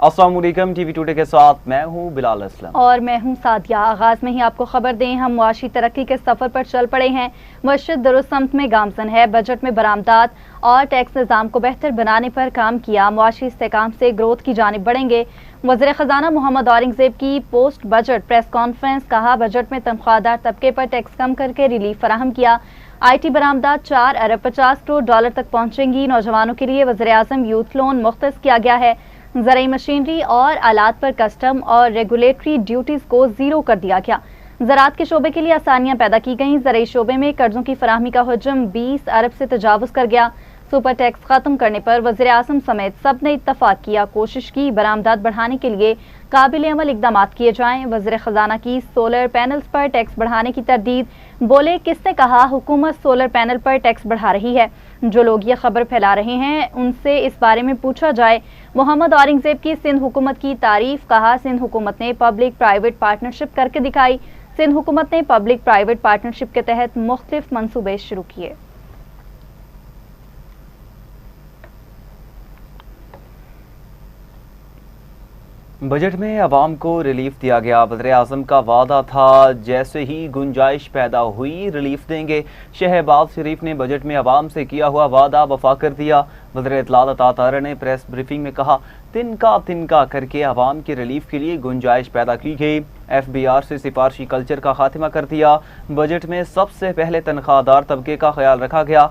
अस्सलाम वालेकुम, TV today के साथ मैं हूं बिलाल असलम और मैं हूं सादिया। आगाज में ही आपको खबर दें, हम मुआशी तरक्की के सफर पर चल पड़े हैं। मस्जिद दुरुस्त समत में गामजन है। बजट में बरामदात और टैक्स निज़ाम को बेहतर बनाने पर काम किया। मुआशी इस्तेकाम से ग्रोथ की जानिब बढ़ेंगे। वज़ीर ख़जाना मोहम्मद औरंगज़ेब की पोस्ट बजट प्रेस कॉन्फ्रेंस। कहा, बजट में तनख्वाहदार तबके पर टैक्स कम करके रिलीफ फराहम किया। IT बरामदात 4 अरब 50 करोड़ डॉलर तक पहुंचेंगी। नौजवानों के लिए वज़ीर आज़म यूथ लोन मुख्तस किया गया है। ज़राई मशीनरी और आलात पर कस्टम और रेगुलेटरी ड्यूटीज को जीरो कर दिया गया। ज़राअत के शोबे के लिए आसानियां पैदा की गईं। ज़राई शोबे में कर्जों की फराहमी का हजम 20 अरब से तजावुज़ कर गया। सुपर टैक्स खत्म करने पर वज़ीर आज़म समेत सब ने इत्तफाक किया। कोशिश की बरामदात बढ़ाने के लिए काबिल अमल इकदाम किए जाएं। वज़ीर ख़जाना की सोलर पैनल्स पर टैक्स बढ़ाने की तरदीद। बोले, किसने कहा हुकूमत सोलर पैनल पर टैक्स बढ़ा रही है? जो लोग ये खबर फैला रहे हैं उनसे इस बारे में पूछा जाए। मोहम्मद औरंगज़ेब की सिंध हुकूमत की तारीफ। कहा, सिंध हुकूमत ने पब्लिक प्राइवेट पार्टनरशिप करके दिखाई। सिंध हुकूमत ने पब्लिक प्राइवेट पार्टनरशिप के तहत मुख्तलिफ मंसूबे शुरू किए। बजट में अवाम को रिलीफ दिया गया। वज़ीर आज़म का वादा था जैसे ही गुंजाइश पैदा हुई रिलीफ देंगे। शहबाज शरीफ ने बजट में अवाम से किया हुआ वादा वफा कर दिया। वज़ीर इत्तलात अता तारा ने प्रेस ब्रीफिंग में कहा, तिनका तिनका करके अवाम के रिलीफ के लिए गुंजाइश पैदा की गई। FBR से सिफारशी कल्चर का खात्मा कर दिया। बजट में सबसे पहले तनख्वाहदार तबके का ख्याल रखा गया।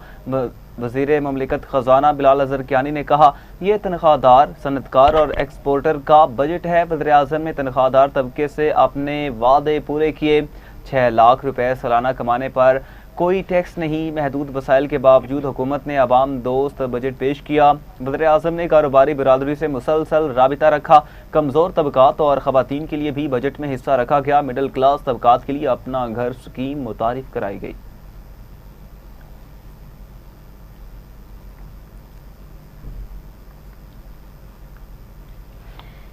वज़ीर ममलिकत ख़जाना बिलाल अज़हर कियानी ने कहा, यह तनख्वाहदार, सनतकार और एक्सपोर्टर का बजट है। वज़ीर आज़म ने तनख्वाहदार तबके से अपने वादे पूरे किए। 6 लाख रुपए सालाना कमाने पर कोई टैक्स नहीं। महदूद वसाइल के बावजूद हुकूमत ने अवाम दोस्त बजट पेश किया। वज़ीर आज़म ने कारोबारी बिरादरी से मुसलसल राबिता रखा। कमज़ोर तबकात और ख़वातीन के लिए भी बजट में हिस्सा रखा गया। मिडिल क्लास तबकात के लिए अपना घर स्कीम मुतारिफ कराई गई।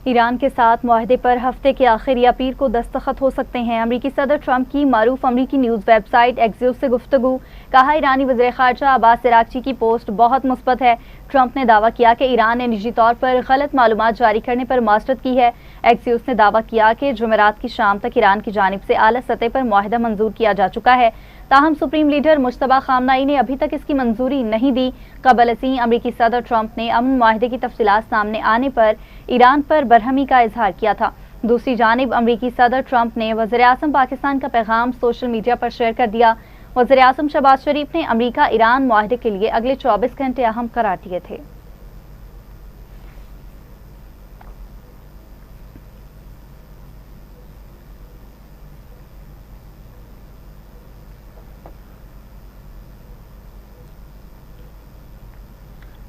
ईरान के साथ मुआहदे पर हफ्ते के आखिर या पीर को दस्तखत हो सकते हैं। अमरीकी सदर ट्रंप की मारूफ अमरीकी न्यूज़ वेबसाइट एक्सियोस से गुफ्तगू। कहा, ईरानी वज़ीर ख़ारजा अब्बास अराग़ची की पोस्ट बहुत मुस्बत है। ट्रंप ने दावा किया कि ईरान ने निजी तौर पर गलत मालूमात जारी करने पर माजरत की है। एक्सियोस ने दावा किया कि जुमेरात की शाम तक ईरान की जानिब से आला सतह पर मुआहदा मंजूर किया जा चुका है। ताहम सुप्रीम लीडर मुश्तबा खामनाई ने अभी तक इसकी मंजूरी नहीं दी। कबल अज़ीं अमरीकी सदर ट्रंप ने अमन मुआहदे की तफसीलात सामने आने पर ईरान पर बरहमी का इजहार किया था। दूसरी जानिब अमरीकी सदर ट्रंप ने वज़ीर आज़म पाकिस्तान का पैगाम सोशल मीडिया पर शेयर कर दिया। वज़ीर आज़म शहबाज शरीफ ने अमरीका ईरान मुआहदे के लिए अगले 24 घंटे अहम करार दिए थे।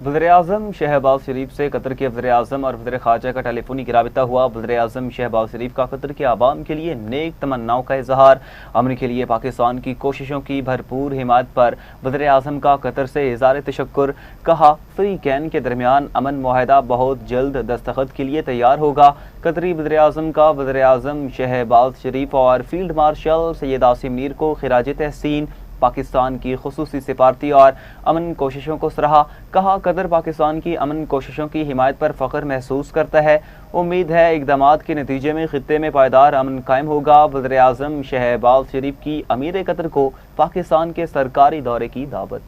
वज़ीर आज़म शहबाज शरीफ से कतर के वज़ीर आज़म और वज़ीर ख़ारजा का टेलीफोनिक राबिता हुआ। वज़ीर आज़म शहबाज शरीफ का कतर के आवाम के लिए नेक तमन्नाओं का इजहार। अमन के लिए पाकिस्तान की कोशिशों की भरपूर हिमायत पर वज़ीर आज़म का कतर से इज़हार तशक्कुर। कहा, फ़रीक़ैन के दरमियान अमन मुआहदा बहुत जल्द दस्तखत के लिए तैयार होगा। कतरी वज़ीर आज़म का वज़ीर आज़म शहबाज शरीफ और फील्ड मार्शल सैयद आसिम मीर को खिराज तहसीन। पाकिस्तान की खुसूसी सिफारती और अमन कोशिशों को सराहा। कहा, कतर पाकिस्तान की अमन कोशिशों की हिमायत पर फ़ख्र महसूस करता है। उम्मीद है इक़दामात के नतीजे में ख़ित्ते में पायदार अमन कायम होगा। वज़ीर आज़म शहबाज शरीफ की अमीर कतर को पाकिस्तान के सरकारी दौरे की दावत।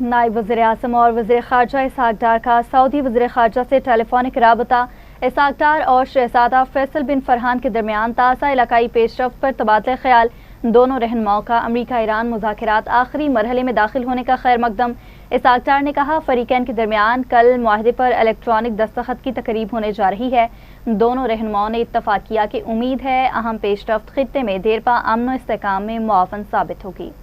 नायब वज़ीर आज़म और वज़ीर ख़ारजा इसहाक़ डार का सऊदी वज़ीर ख़ारजा से टेलीफोनिक राबता। इसहाक़ डार और शहज़ादा फैसल बिन फरहान के दरमियान ताज़ा इलाकाई पेशरफ्त पर तबादला ख्याल। दोनों रहनुमाओं का अमरीका ईरान मुज़ाकरात आखिरी मरहले में दाखिल होने का खैर मकदम। इसहाक़ डार ने कहा, फ़रीक़ैन के दरमियान कल मुआहदे पर इलेक्ट्रॉनिक दस्तखत की तकरीब होने जा रही है। दोनों रहनुमाओं ने इत्तफ़ाक़ किया कि उम्मीद है अहम पेशरफ्त ख़ित्ते में देरपा अमन व इस्तेहकाम में मुआवन साबित होगी।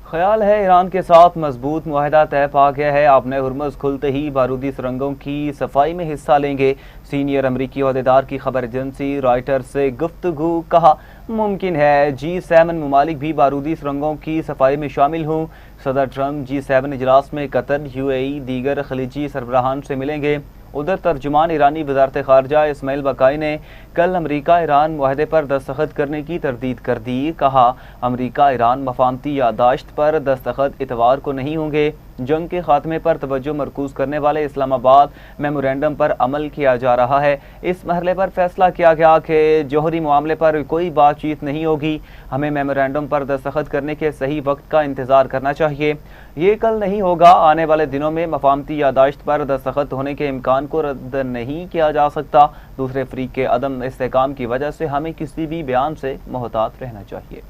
ख्याल है ईरान के साथ मजबूत मुआहदा तय पा गया है। आपने हुर्मुज़ खुलते ही बारूदी सुरंगों की सफाई में हिस्सा लेंगे। सीनियर अमरीकी ओहदेदार की खबर एजेंसी रॉयटर्स से गुफ्तगू। कहा, मुमकिन है G7 ममालिक भी बारूदी सुरंगों की सफाई में शामिल हों। सदर ट्रंप G7 इजलास में कतर, UAE, दीगर खलीजी सरबराहान से मिलेंगे। उधर तर्जुमान ईरानी वज़ारत ख़ारजा इस्माइल बकाई ने कल अमरीका ईरान मुआहदे पर दस्तखत करने की तरदीद कर दी। कहा, अमरीका ईरान मफाहमती यादाश्त पर दस्तखत इतवार को नहीं होंगे। जंग के खात्मे पर तवज्जो मरकूज करने वाले इस्लामाबाद मेमोरेंडम पर अमल किया जा रहा है। इस मरहले पर फैसला किया गया कि जौहरी मामले पर कोई बातचीत नहीं होगी। हमें मेमोरेंडम पर दस्तखत करने के सही वक्त का इंतज़ार करना चाहिए। ये कल नहीं होगा। आने वाले दिनों में मफाहमती यादाश्त पर दस्तखत होने के इम्कान को रद्द नहीं किया जा सकता। दूसरे फरीक के अदम इस्तेकाम की वजह से हमें किसी भी बयान से मोहतात रहना चाहिए।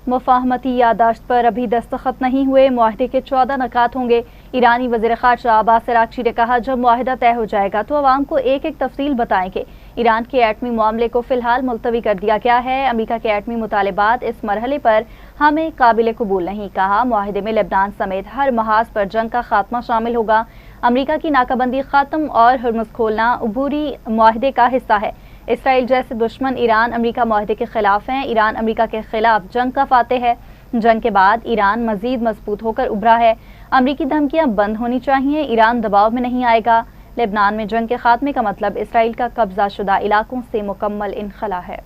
मुफाहमती यादाश्त पर अभी दस्तखत नहीं हुए। मुआहदे के 14 नकात होंगे। ईरानी वज़ीर ख़ारजा अब्बास अराग़ची ने कहा, जब मुआहदा तय हो जाएगा तो अवाम को एक एक तफसील बताएंगे। ईरान के एटमी मामले को फ़िलहाल मुलतवी कर दिया गया है। अमेरिका के एटमी मुतालिबात इस मरहले पर हमें काबिल कबूल नहीं। कहा, मुआहदे में लेबनान समेत हर महाज पर जंग का खात्मा शामिल होगा। अमेरिका की नाकाबंदी ख़त्म और हर्मुज़ खोलना अबूरी मुआहदे का हिस्सा है। इसराइल जैसे दुश्मन ईरान अमेरिका मुआहदे के खिलाफ हैं। ईरान अमेरिका के खिलाफ जंग का फातेह है। जंग के बाद ईरान मजीद मजबूत होकर उभरा है। अमेरिकी धमकियां बंद होनी चाहिए। ईरान दबाव में नहीं आएगा। लेबनान में जंग के खात्मे का मतलब इसराइल का कब्जा शुदा इलाकों से मुकम्मल इनखला है।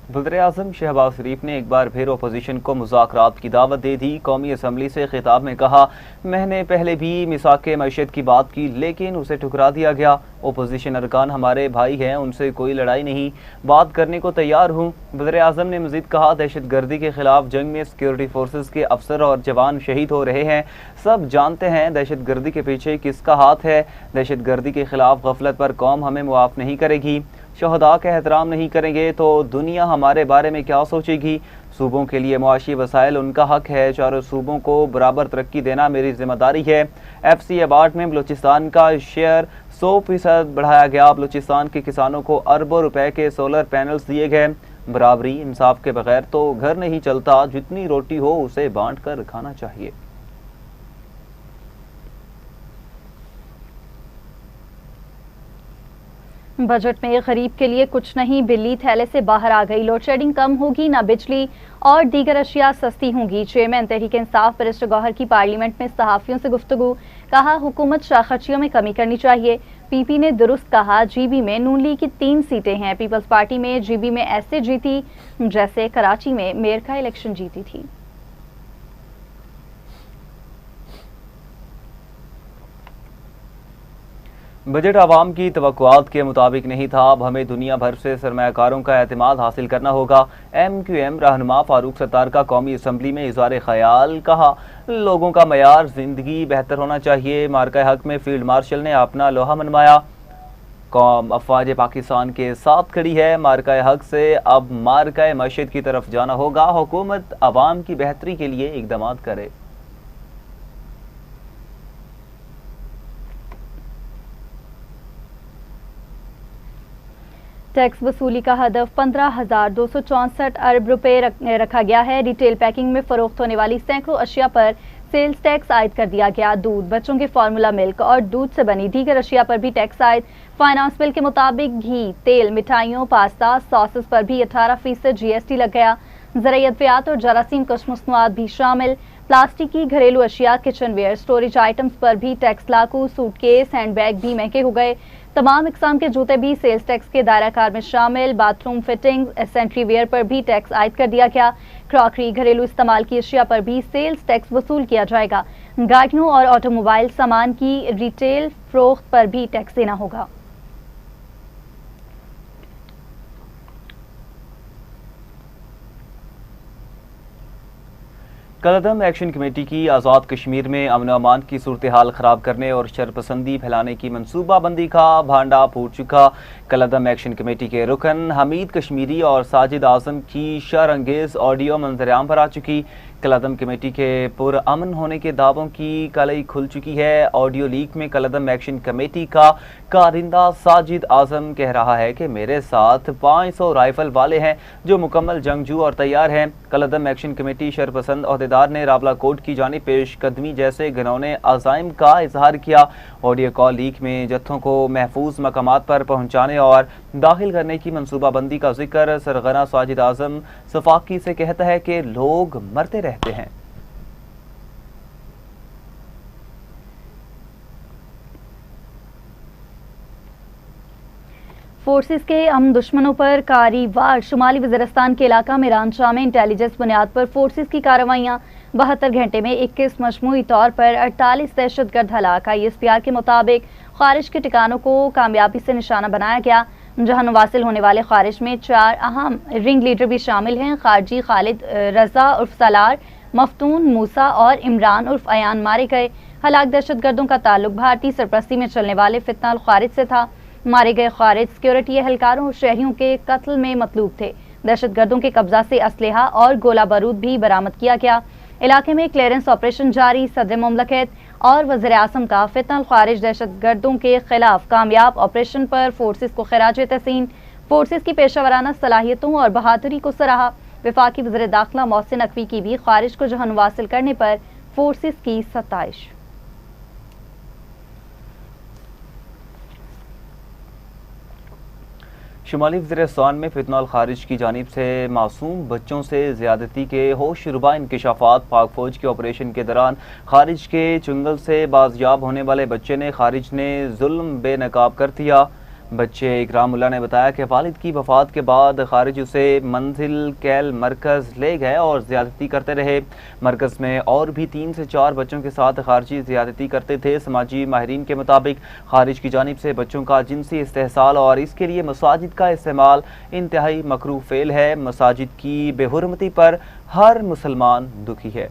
वज़ीर-ए-आज़म शहबाज शरीफ ने एक बार फिर अपोजिशन को मुज़ाकरात की दावत दे दी। कौमी असम्बली से खिताब में कहा, मैंने पहले भी मिसाक़े मईशत की बात की लेकिन उसे ठुकरा दिया गया। अपोजिशन अरकान हमारे भाई हैं, उनसे कोई लड़ाई नहीं, बात करने को तैयार हूँ। वज़ीर-ए-आज़म ने मज़ीद कहा, दहशत गर्दी के खिलाफ जंग में सिक्योरिटी फोर्सेस के अफसर और जवान शहीद हो रहे हैं। सब जानते हैं दहशत गर्दी के पीछे किसका हाथ है। दहशत गर्दी के खिलाफ गफलत पर कौम हमें मुआफ़ नहीं करेगी। शहदा का एहतराम नहीं करेंगे तो दुनिया हमारे बारे में क्या सोचेगी। सूबों के लिए मुआशी वसाइल उनका हक है। चारों सूबों को बराबर तरक्की देना मेरी जिम्मेदारी है। FC अवार्ड में बलूचिस्तान का शेयर 100% बढ़ाया गया। बलूचिस्तान के किसानों को अरबों रुपए के सोलर पैनल्स दिए गए। बराबरी इंसाफ के बगैर तो घर नहीं चलता। जितनी रोटी हो उसे बांट कर खाना चाहिए। बजट में गरीब के लिए कुछ नहीं, बिल्ली थैले से बाहर आ गई। लोड शेडिंग कम होगी, ना बिजली और दीगर अशिया सस्ती होंगी। चेयरमैन तहरीक इंसाफ बैरिस्टर गौहर की पार्लियामेंट में सहाफ़ियों से गुफ्तगू। कहा, हुकूमत शाखर्चियों में कमी करनी चाहिए। PP ने दुरुस्त कहा, GB में नून लीग की 3 सीटें हैं। पीपल्स पार्टी में GB में ऐसे जीती जैसे कराची में मेयर का इलेक्शन जीती थी। बजट आवाम की तवक्कुआत के मुताबिक नहीं था। अब हमें दुनिया भर से सरमायाकारों का एतमाद हासिल करना होगा। MQM रहनुमा फारूक सत्तार का कौमी असम्बली में इज़हार ख्याल। कहा, लोगों का मयार ज़िंदगी बेहतर होना चाहिए। मार्का हक में फील्ड मार्शल ने अपना लोहा मनवाया। कौम अफवाज पाकिस्तान के साथ खड़ी है। मार्का हक से अब मार्का मशहद की तरफ जाना होगा। हुकूमत आवाम की बेहतरी के लिए इक़दाम करे। टैक्स वसूली का हदफ 15,264 अरब रुपए रखा गया है। रिटेल पैकिंग में फरोख्त होने वाली सैकड़ों अशिया पर सेल्स टैक्स आयद कर दिया गया। दूध, बच्चों के फार्मूला मिल्क और दूध से बनी दीगर अशिया पर भी टैक्स आयद। फाइनेंस बिल के मुताबिक घी, तेल, मिठाइयों, पास्ता, सॉसेस पर भी 18% GST लग गया। ज़राई अद्वियात और जरासीम कश मसनूआत भी शामिल। प्लास्टिक की घरेलू अशिया, किचन वेयर, स्टोरेज आइटम्स पर भी टैक्स लागू। सूटकेस, हैंडबैग भी महंगे हो गए। तमाम इकसाम के जूते भी सेल्स टैक्स के दायरा कार में शामिल। बाथरूम फिटिंग्स, एसेंट्री वेयर पर भी टैक्स आयद कर दिया गया। क्रॉकरी, घरेलू इस्तेमाल की अशिया पर भी सेल्स टैक्स वसूल किया जाएगा। गाड़ियों और ऑटोमोबाइल सामान की रिटेल फरोख्त पर भी टैक्स देना होगा। कलअदम एक्शन कमेटी की आज़ाद कश्मीर में अमन अमान की सूरत हाल ख़राब करने और शरपसंदी फैलाने की मनसूबाबंदी का भांडा फूट चुका। कलअदम एक्शन कमेटी के रुकन हमीद कश्मीरी और साजिद आज़म की शर अंगेज़ ऑडियो मंजरेआम पर आ चुकी। कलादम कमेटी के पुरअमन होने के दावों की कलई खुल चुकी है। ऑडियो लीक में कलादम एक्शन कमेटी का कारिंदा साजिद आजम कह रहा है कि मेरे साथ 500 राइफल वाले हैं जो मुकम्मल जंगजू और तैयार हैं। कलादम एक्शन कमेटी शरपसंद अहदेदार ने रावला कोर्ट की जानिब पेशकदमी जैसे घिनौने अज़ाइम का इजहार किया। ऑडियो कॉल लीक में जत्थों को महफूज मकामात पर पहुँचाने और दाखिल करने की मनसूबाबंदी का जिक्र सरगना साजिद आजम सफाकी से कहता है कि लोग मरते रहते हैं। फोर्सेस के हम दुश्मनों पर कारी वार। शुमाली वज़ीरिस्तान के इलाका में रांचा में इंटेलिजेंस बुनियाद पर फोर्सेस की कार्रवाइयां। 72 घंटे में 21 मजमूई तौर पर 48 दहशतगर्द हलाक। ISPR के मुताबिक खारिज के ठिकानों को कामयाबी से निशाना बनाया गया, जहां नवासिल होने वाले खारिज में 4 अहम रिंग लीडर भी शामिल हैं। खारजी खालिद रजा उर्फ सलार, मफ्तून मूसा और इमरान उर्फ अयान मारे गए। हलाक दहशतगर्दों का ताल्लुक भारतीय सरपरस्ती में चलने वाले फितना अल खारिज से था। मारे गए खारिज सिक्योरिटी एहलकारों और शहरियों के कत्ल में मतलूब थे। दहशतगर्दों के कब्जा से असलहा और गोला बारूद भी बरामद किया गया। इलाके में क्लियरेंस ऑपरेशन जारी। सदर मुमलकत और वज़ीर आज़म का फितना अल खारिज दहशतगर्दों के खिलाफ कामयाब ऑपरेशन पर फोर्सेस को खिराज तहसीन। फोर्सेस की पेशावराना सलाहियतों और बहादुरी को सराहा। वफाकी वज़ीर दाखिला मोहसिन नकवी की भी खारिज को जहां वासिल करने पर फोर्सेस की सताइश। शुमाली वज़ीरिस्तान में फितना अल खारिज की जानिब से मासूम बच्चों से ज़्यादती के होशरुबा इंकशाफात। पाक फौज के ऑपरेशन के दौरान खारिज के चुंगल से बाजियाब होने वाले बच्चे ने खारिज ने जुल्म बेनकाब कर दिया। बच्चे इकरामुल्ला ने बताया कि वालिद की वफात के बाद खारिज उसे मंजिल कैल मरकज़ ले गए और ज़्यादती करते रहे। मरकज़ में और भी 3 से 4 बच्चों के साथ खारिजी ज़्यादती करते थे। समाजी माहिरीन के मुताबिक खारिज की जानिब से बच्चों का जिनसी इस्तेहसाल और इसके लिए मसाजिद का इस्तेमाल इंतहाई मकरूह फेल है। मसाजिद की बेहुरमती पर हर मुसलमान दुखी है।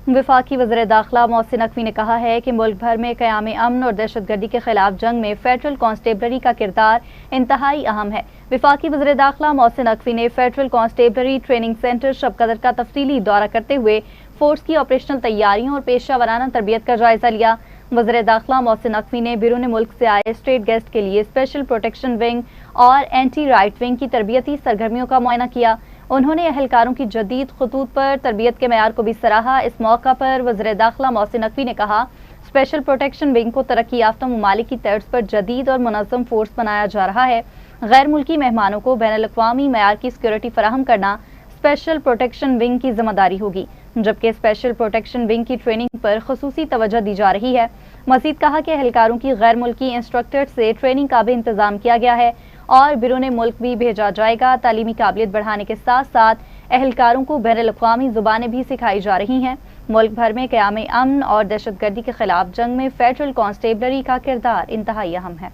वफाकी वज़ीर दाखिला मोहसिन नकवी ने कहा है कि मुल्क भर में क़याम अमन और दहशतगर्दी के खिलाफ जंग में फेडरल कांस्टेबलरी का किरदार इंतहाई अहम है। वफाकी वज़ीर दाखिला मोहसिन नकवी ने फेडरल कांस्टेबलरी ट्रेनिंग सेंटर शबकदर का तफसीली दौरा करते हुए फोर्स की ऑपरेशनल तैयारियों और पेशा वराना तरबियत का जायजा लिया। वज़ीर दाखिला मोहसिन नकवी ने बैरून मुल्क से आए स्टेट गेस्ट के लिए स्पेशल प्रोटेक्शन विंग और एंटी राइट विंग की तरबियती सरगर्मियों का मुआयना किया। उन्होंने अहलकारों की जदीद खतूत पर तरबियत के मयार को भी सराहा। इस मौका पर वज़ीर दाखिला मोहसिन नकवी ने कहा, स्पेशल प्रोटेक्शन विंग को तरक्की याफ्ता ममालिक की तर्ज पर जदीद और मुनज़्ज़म फोर्स बनाया जा रहा है। गैर मुल्की मेहमानों को बैनुल-अक़वामी मयार की सिक्योरिटी फराहम करना स्पेशल प्रोटेक्शन विंग की जिम्मेदारी होगी, जबकि स्पेशल प्रोटेक्शन विंग की ट्रेनिंग पर खुसूसी तवज्जो दी जा रही है। मज़ीद कहा कि एहलकारों की गैर मुल्की इंस्ट्रक्टर्स से ट्रेनिंग का भी इंतजाम किया गया है और बैरून मुल्क भी भेजा जाएगा। तालीमी काबिलियत बढ़ाने के साथ साथ एहलकारों को बैनुल-अक़वामी ज़ुबानें भी सिखाई जा रही हैं। मुल्क भर में क़याम अमन और दहशतगर्दी के खिलाफ जंग में फेडरल कांस्टेबलरी का किरदार इंतहाई अहम है।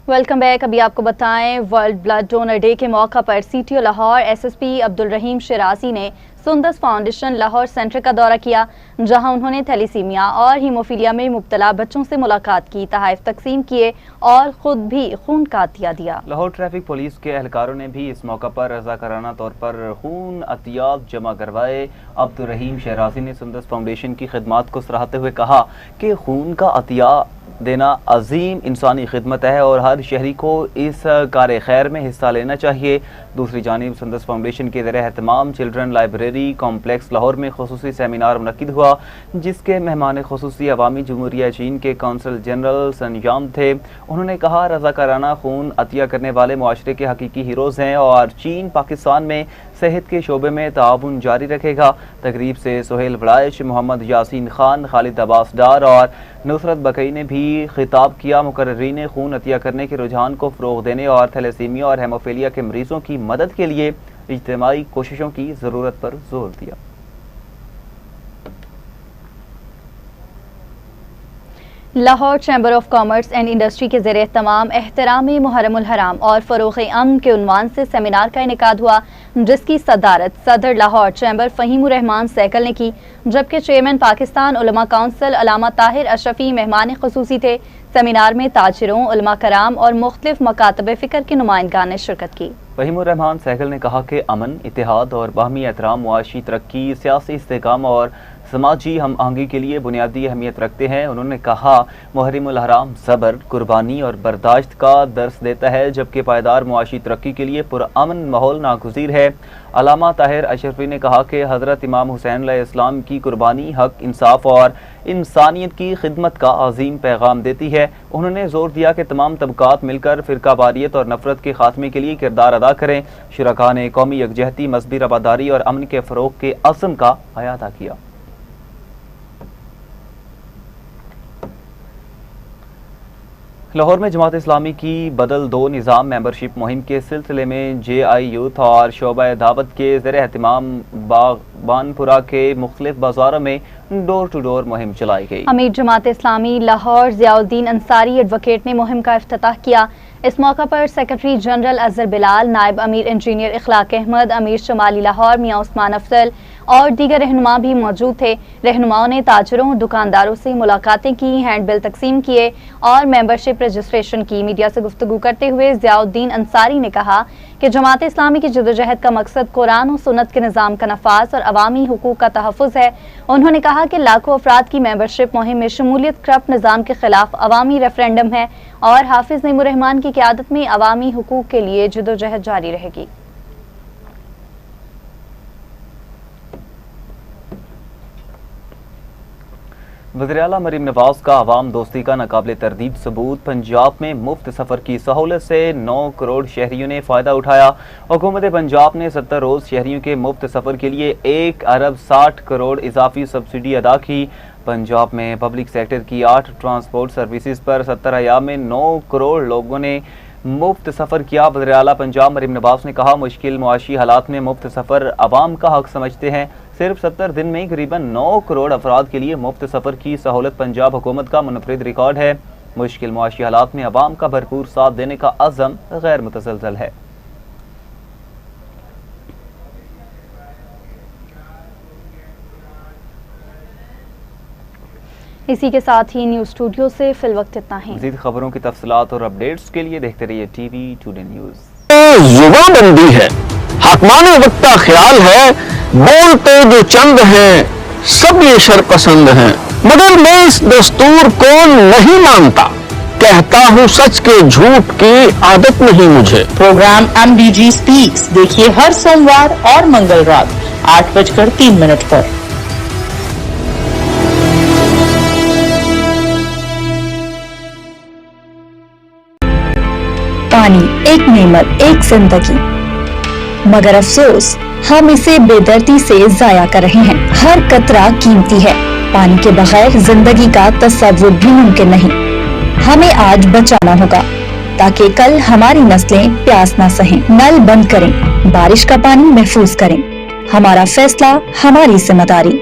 Welcome back. अभी आपको बताएं, वर्ल्ड ब्लड डोनर डे के मौका पर CTO लाहौर SSP अब्दुल रहीम शिराजी ने सुंदस फाउंडेशन लाहौर सेंटर का दौरा किया, जहां उन्होंने थैलीसीमिया और हीमोफीलिया में मुब्तला बच्चों से मुलाकात की, तहफ़ तकसीम किए और खुद भी खून का अतिया दिया। लाहौर ट्रैफिक पुलिस के एहलकारों ने भी इस मौका पर रज़ाकाराना तौर पर खून अतियाब जमा करवाए। अब्दुल रहीम शिराजी ने सुंदस फाउंडेशन की खिदमात को सराहते हुए कहा कि खून का अतिया देना अजीम इंसानी खिदमत है और हर शहरी को इस कार खैर में हिस्सा लेना चाहिए। दूसरी जानिब सुंदस फाउंडेशन के ज़रिए एहतमाम चिल्ड्रन लाइब्रेरी कॉम्प्लेक्स लाहौर में खुसूसी सेमिनार मुनक्किद हुआ, जिसके मेहमान खुसूसी अवामी जमहूरिया चीन के कौंसल जनरल सनयाम थे। उन्होंने कहा, रज़ाकाराना खून अतिया करने वाले मुआशरे के हकीकी हीरोज़ हैं और चीन पाकिस्तान में सेहत के शोबे में ताउन जारी रखेगा। तकरीब से सोहेल वड़ाइश, मोहम्मद यासीन खान, खालिद अब्बास डार और नुसरत बकई ने भी खिताब किया। मुकर्रीन ने खून अतिया करने के रुझान को फ़रोग़ देने और थैलेसीमिया और हेमोफीलिया के मरीजों की मदद के लिए इज्तिमाई कोशिशों की ज़रूरत पर जोर दिया। Lahore chamber of commerce and industry के ज़रिए तमाम एहतराम मुहर्रमुल हराम और फ़रोग़ अमन के उन्वान से सेमिनार का इनेकाद हुआ। जिसकी सदारत सदर लाहौर चैम्बर फ़हीमुर रहमान सैकल ने की, जबकि चेयरमैन पाकिस्तान उलमा काउंसिल अल्लामा ताहिर अशरफी मेहमान खुसूसी थे। सेमिनार में ताजिरों, उलमा कराम और मुख्तलिफ मकातब फ़िक्र के नुमाइंदान ने शिरकत की। फ़हीमुर रहमान सैकल ने कहा कि अमन, इत्तेहाद और बाहमी एहतराम मुआशी तरक्की, सियासी इस्तेहकाम और समाजी हम आहंगी के लिए बुनियादी अहमियत रखते हैं। उन्होंने कहा मुहर्रमुल हराम सब्र, कुर्बानी और बर्दाश्त का दर्स देता है, जबकि पायदार मुआशी तरक्की के लिए पुरअमन माहौल नागुज़ीर है। अल्लामा ताहिर अशरफी ने कहा कि हज़रत इमाम हुसैन अलैहिस्सलाम की कुर्बानी हक, इंसाफ और इंसानियत की खिदमत का अजीम पैगाम देती है। उन्होंने जोर दिया कि तमाम तबकात मिलकर फ़िरकावारियत और नफरत के खात्मे के लिए किरदार अदा करें। शुरका ने कौमी यकजहती, मज़हबी रवादारी और अमन के फ़रोग़ के अज़्म का अयादा किया। लाहौर में जमात इस्लामी की बदल दो निज़ाम मेंबरशिप मुहिम के सिलसिले में JI यूथ और शोबा दावत के ज़ेर एहतिमाम बागबानपुरा के मुख्तलिफ बाज़ारों में डोर टू डोर मुहिम चलाई गई। अमीर जमात इस्लामी लाहौर ज़ियाउद्दीन अंसारी एडवोकेट ने मुहिम का इफ्तिताह किया। इस मौका पर सेक्रेटरी जनरल अजहर बिलाल, नायब अमीर इंजीनियर इखलाक अहमद, अमीर शमाली लाहौर मियाँ उस्मान अफजल और दीगर रहनुमा भी मौजूद थे। रहनुमाओं ने ताजरों और दुकानदारों से मुलाकातें की, हैंडबिल तकसीम किए और मेंबरशिप रजिस्ट्रेशन की। मीडिया से गुफ्तगू करते हुए ज़ियाउद्दीन अंसारी ने कहा कि जमात इस्लामी की जदोजहद का मकसद कुरान और सुन्नत के निज़ाम का नफाज और अवामी हुकूक का तहफ़्फ़ुज़ है। उन्होंने कहा कि लाखों अफराद की मेंबरशिप मुहिम में शमूलियत करप्ट निज़ाम के खिलाफ अवामी रेफरेंडम है और हाफिज नईमुर रहमान की क़यादत में अवामी हुकूक के लिए जदोजहद जारी रहेगी। वज़ीर-ए-आला मरीम नवाज का अवाम दोस्ती का नाकाबिले तरदीद सबूत। पंजाब में मुफ्त सफ़र की सहूलत से 9 करोड़ शहरियों ने फ़ायदा उठाया। हुकूमत पंजाब ने 70 रोज़ शहरियों के मुफ्त सफ़र के लिए 1 अरब 60 करोड़ इजाफी सब्सिडी अदा की। पंजाब में पब्लिक सेक्टर की 8 ट्रांसपोर्ट सर्विसेज पर 70 अयाम में 9 करोड़ लोगों ने मुफ्त सफ़र किया। वज़ीर-ए-आला पंजाब मरीम नवाज ने कहा मुश्किल मुआशी हालात में मुफ्त सफ़र अवाम का हक समझते हैं। सिर्फ 70 दिन में करीबन 9 करोड़ अफराद के लिए मुफ्त सफ़र की सहूलत पंजाब हुकूमत का मुनफरिद रिकॉर्ड है। मुश्किल मुआशी हालात में अवाम का भरपूर साथ देने का अज़म गैर मुतसलसल है। इसी के साथ ही न्यूज़ स्टूडियो से फिल वक्त इतना ही। मज़ीद खबरों की तफसीलात और अपडेट्स के लिए देखते रहिए TV टुडे न्यूज़। युवा बंदी है, हकमाने वक्त का ख्याल है, बोलते जो चंद हैं सब ये शरपसंद हैं, मगर मैं इस दस्तूर को नहीं मानता, कहता हूँ सच के झूठ की आदत नहीं मुझे। प्रोग्राम MDG स्पीक्स देखिए हर सोमवार और मंगल रात 8:03 पर। पानी एक नेमत, एक जिंदगी, मगर अफसोस हम इसे बेदर्दी से जाया कर रहे हैं। हर कतरा कीमती है। पानी के बगैर जिंदगी का तस्वुर भी मुमकिन नहीं। हमें आज बचाना होगा ताकि कल हमारी नस्लें प्यास न सहें। नल बंद करें, बारिश का पानी महफूज करें। हमारा फैसला, हमारी जिम्मेदारी।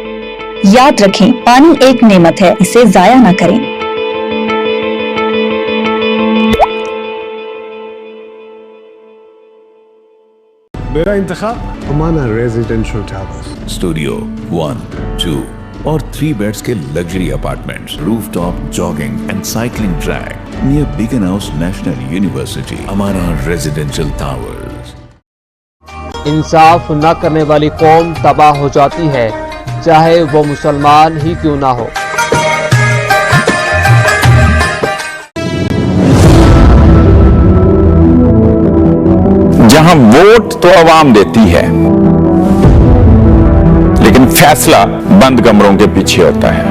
याद रखें, पानी एक नेमत है, इसे जाया न करें। मेरा इंतखाब हमारा रेजिडेंशियल टावर्स, स्टूडियो 1, 2 और 3 बेड्स के luxury apartments, rooftop jogging and cycling track near बिगन हाउस नेशनल यूनिवर्सिटी। हमारा रेजिडेंशियल टावर्स। इंसाफ न करने वाली कौम तबाह हो जाती है, चाहे वो मुसलमान ही क्यों ना हो। जहां वोट तो अवाम देती है, लेकिन फैसला बंद कमरों के पीछे होता है।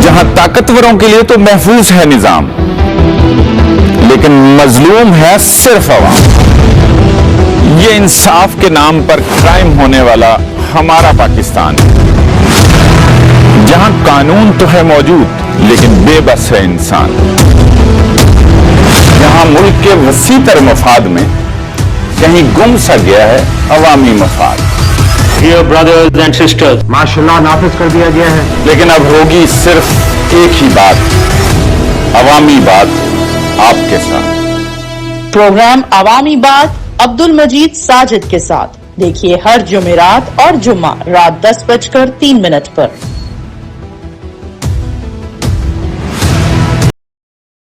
जहां ताकतवरों के लिए तो महफूज है निजाम, लेकिन मजलूम है सिर्फ अवाम। ये इंसाफ के नाम पर क्राइम होने वाला हमारा पाकिस्तान है, जहां कानून तो है मौजूद लेकिन बेबस है इंसान। जहां मुल्क के वसी तर मफाद में कहीं गुम सा गया है अवामी मफाद। Dear brothers and sisters, माशाल्लाह नाफिज कर दिया गया है, लेकिन अब होगी सिर्फ एक ही बात, अवामी बात आपके साथ। प्रोग्राम अवामी बात अब्दुल मजीद साजिद के साथ। देखिए हर जुमेरात और जुम्मा रात 10:03 पर।